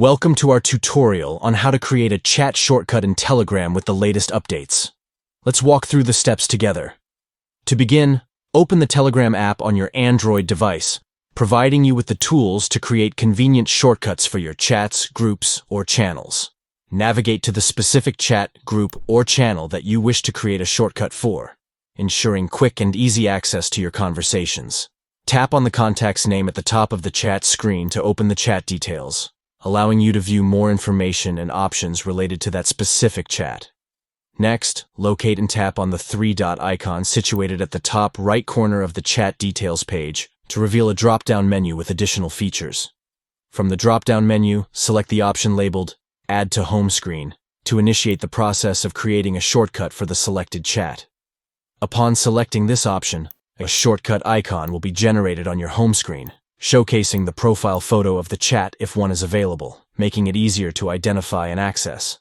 Welcome to our tutorial on how to create a chat shortcut in Telegram with the latest updates. Let's walk through the steps together. To begin, open the Telegram app on your Android device, providing you with the tools to create convenient shortcuts for your chats, groups, or channels. Navigate to the specific chat, group, or channel that you wish to create a shortcut for, ensuring quick and easy access to your conversations. Tap on the contact's name at the top of the chat screen to open the chat details, allowing you to view more information and options related to that specific chat. Next, locate and tap on the three-dot icon situated at the top right corner of the chat details page to reveal a drop-down menu with additional features. From the drop-down menu, select the option labeled Add to Home Screen to initiate the process of creating a shortcut for the selected chat. Upon selecting this option, a shortcut icon will be generated on your home screen, showcasing the profile photo of the chat if one is available, making it easier to identify and access.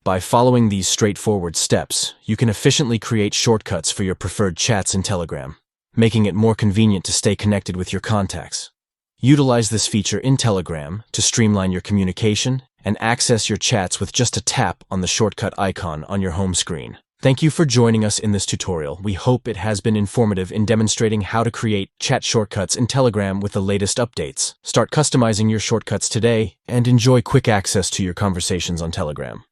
By following these straightforward steps, you can efficiently create shortcuts for your preferred chats in Telegram, making it more convenient to stay connected with your contacts. Utilize this feature in Telegram to streamline your communication and access your chats with just a tap on the shortcut icon on your home screen. Thank you for joining us in this tutorial. We hope it has been informative in demonstrating how to create chat shortcuts in Telegram with the latest updates. Start customizing your shortcuts today and enjoy quick access to your conversations on Telegram.